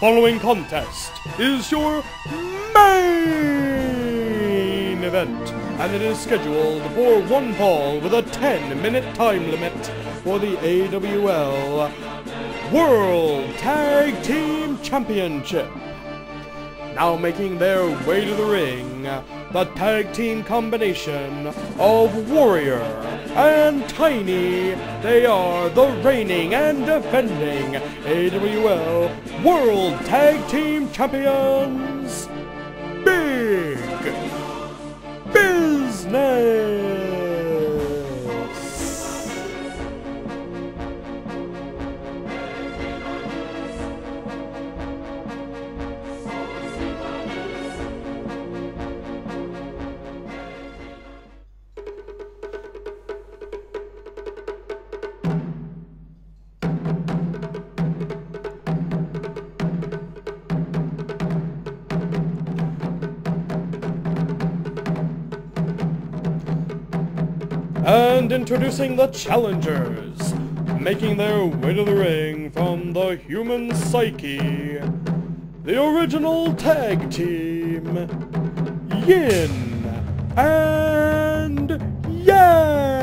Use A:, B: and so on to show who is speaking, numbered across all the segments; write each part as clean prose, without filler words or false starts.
A: following contest is your main event, and it is scheduled for one fall with a 10-minute time limit for the AWL World Tag Team Championship. Now making their way to the ring, the tag team combination of Warrior and Tiny. They are the reigning and defending AWL World Tag Team Champions. Big Business! And introducing the challengers, making their way to the ring from the human psyche, the original tag team, Yin and Yang!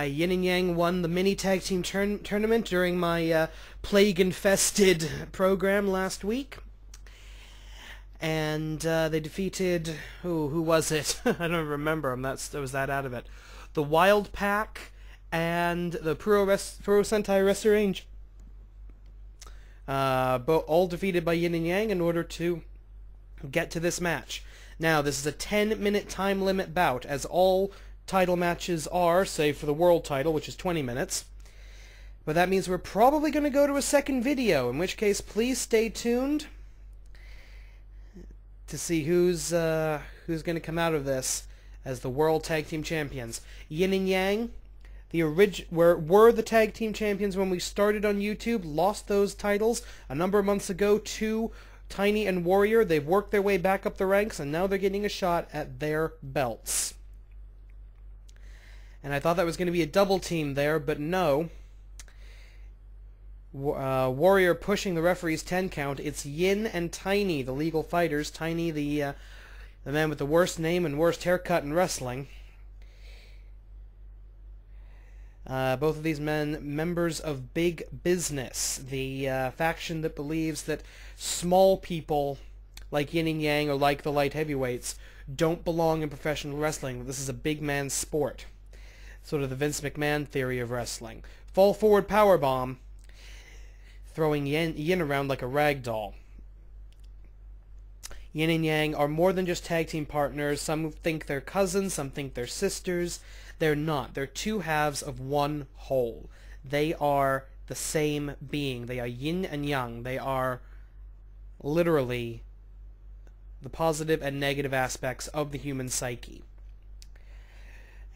B: Yin and Yang won the mini tag team tournament during my plague-infested program last week. And they defeated... who was it? I don't remember. I was that out of it. The Wild Pack and the Pro Sentai Wrestler Range. All defeated by Yin and Yang in order to get to this match. Now, this is a 10-minute time limit bout, as all title matches are, save for the world title, which is 20 minutes. But that means we're probably going to go to a second video, in which case please stay tuned to see who's going to come out of this as the World Tag Team Champions. Yin and Yang, were the Tag Team Champions when we started on YouTube, lost those titles a number of months ago to Tiny and Warrior. They've worked their way back up the ranks, and now they're getting a shot at their belts. And I thought that was going to be a double team there, but no. Warrior pushing the referee's 10 count. It's Yin and Tiny, the legal fighters. Tiny, the man with the worst name and worst haircut in wrestling. Both of these men, members of Big Business, the faction that believes that small people like Yin and Yang or like the light heavyweights don't belong in professional wrestling. This is a big man's sport. Sort of the Vince McMahon theory of wrestling. Fall forward powerbomb, throwing Yin around like a rag doll. Yin and Yang are more than just tag team partners. Some think they're cousins, some think they're sisters. They're not. They're two halves of one whole. They are the same being. They are Yin and Yang. They are literally the positive and negative aspects of the human psyche.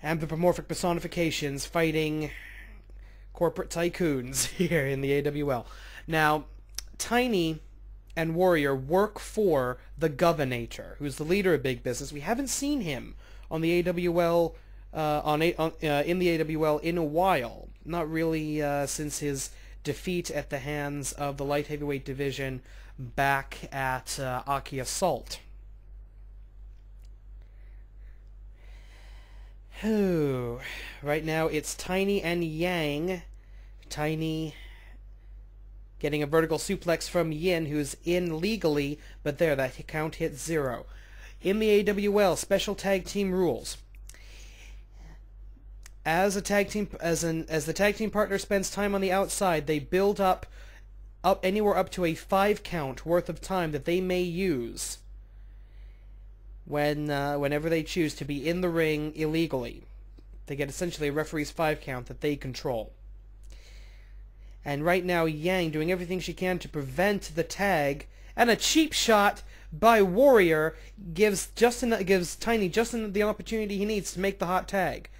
B: Anthropomorphic personifications fighting corporate tycoons here in the AWL. Now, Tiny and Warrior work for the Governator, who's the leader of Big Business. We haven't seen him on the AWL in the AWL in a while. Not really since his defeat at the hands of the light heavyweight division back at Aki Assault. Right now it's Tiny and Yang. Tiny getting a vertical suplex from Yin, who's in legally, but there, that count hit 0. In the AWL, special tag team rules. As a tag team, as the tag team partner spends time on the outside, they build up anywhere up to a 5 count worth of time that they may use whenever they choose to be in the ring illegally. They get essentially a referee's 5 count that they control. And right now, Yang doing everything she can to prevent the tag, and a cheap shot by Warrior gives Tiny just the opportunity he needs to make the hot tag.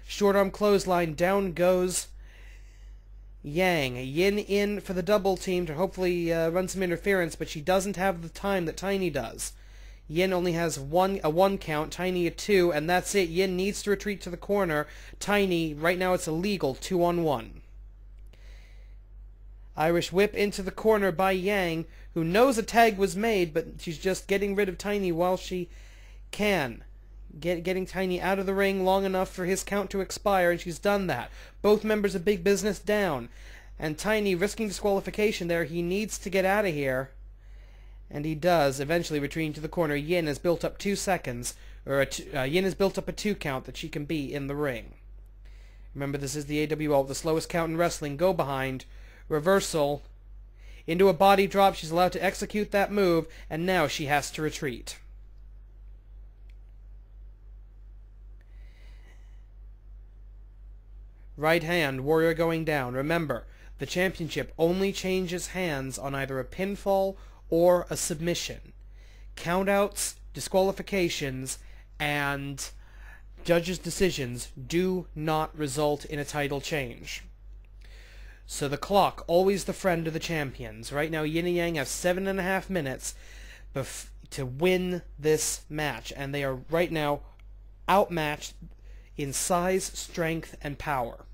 B: Short arm clothesline, down goes Yang. Yin in for the double team to hopefully run some interference, but she doesn't have the time that Tiny does. Yin only has a one count, Tiny a 2, and that's it. Yin needs to retreat to the corner. Tiny, right now it's illegal, 2-on-1. Irish whip into the corner by Yang, who knows a tag was made, but she's just getting rid of Tiny while she can. Getting Tiny out of the ring long enough for his count to expire, and she's done that. Both members of Big Business down. And Tiny risking disqualification there. He needs to get out of here. And he does, eventually retreating to the corner. Yin has built up 2 seconds, or Yin has built up a 2 count that she can be in the ring. Remember, this is the AWL, the slowest count in wrestling. Go behind. Reversal. Into a body drop. She's allowed to execute that move, and now she has to retreat. Right hand, Warrior going down. Remember, the championship only changes hands on either a pinfall or a submission. Countouts, disqualifications, and judges' decisions do not result in a title change. So the clock, always the friend of the champions. Right now, Yin and Yang have 7.5 minutes to win this match, and they are right now outmatched in size, strength, and power.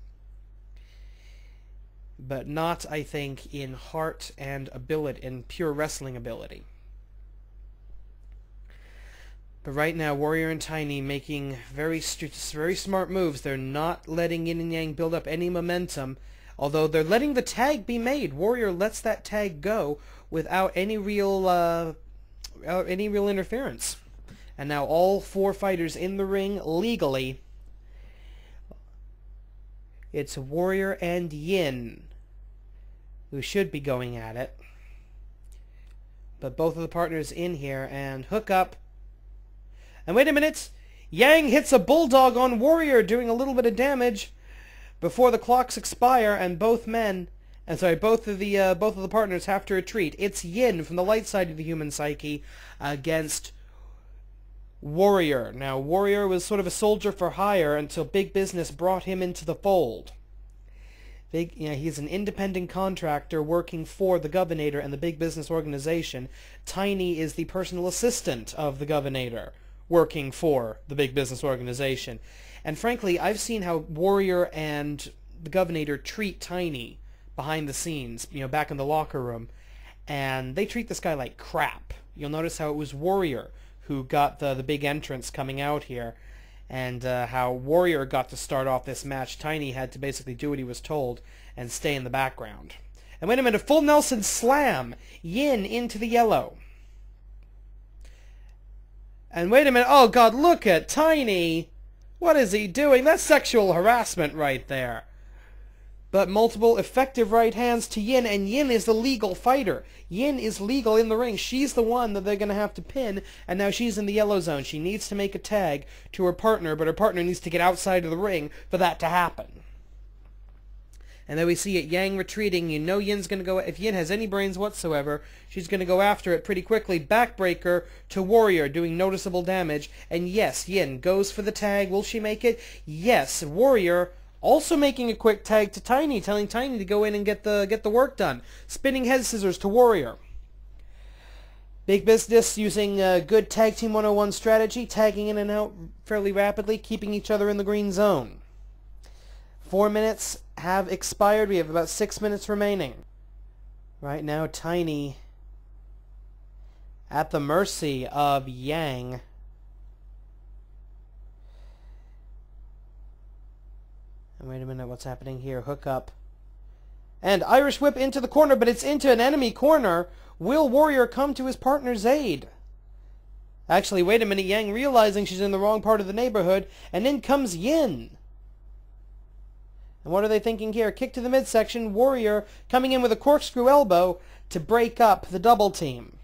B: But not, I think, in heart and ability, in pure wrestling ability. But right now, Warrior and Tiny making very smart moves. They're not letting Yin and Yang build up any momentum, although they're letting the tag be made. Warrior lets that tag go without any real interference. And now all 4 fighters in the ring legally. It's Warrior and Yin who should be going at it. But both of the partners in here, and hook up. And wait a minute! Yang hits a bulldog on Warrior, doing a little bit of damage before the clocks expire, and both of the partners have to retreat. It's Yin from the light side of the human psyche against Warrior. Now, Warrior was sort of a soldier for hire until Big Business brought him into the fold. He's an independent contractor working for the Governator and the Big Business organization. Tiny is the personal assistant of the Governator, working for the Big Business organization. And frankly, I've seen how Warrior and the Governator treat Tiny behind the scenes, back in the locker room, and they treat this guy like crap. You'll notice how it was Warrior who got the big entrance coming out here, and how Warrior got to start off this match. Tiny had to basically do what he was told and stay in the background. And wait a minute, full Nelson slam! Yin into the yellow. And wait a minute, oh god, look at Tiny! What is he doing? That's sexual harassment right there. But multiple effective right hands to Yin, and Yin is the legal fighter. Yin is legal in the ring. She's the one that they're going to have to pin, and now she's in the yellow zone. She needs to make a tag to her partner, but her partner needs to get outside of the ring for that to happen. And then we see it, Yang retreating. You know Yin's going to go, if Yin has any brains whatsoever, she's going to go after it pretty quickly. Backbreaker to Warrior, doing noticeable damage. And yes, Yin goes for the tag. Will she make it? Yes, Warrior also making a quick tag to Tiny, telling Tiny to go in and get the work done. Spinning head scissors to Warrior. Big Business using good Tag Team 101 strategy, tagging in and out fairly rapidly, keeping each other in the green zone. 4 minutes have expired. We have about 6 minutes remaining. Right now, Tiny at the mercy of Yang. And wait a minute, what's happening here? Hook up. And Irish whip into the corner, but it's into an enemy corner. Will Warrior come to his partner's aid? Actually, wait a minute, Yang realizing she's in the wrong part of the neighborhood, and in comes Yin. And what are they thinking here? Kick to the midsection, Warrior coming in with a corkscrew elbow to break up the double team.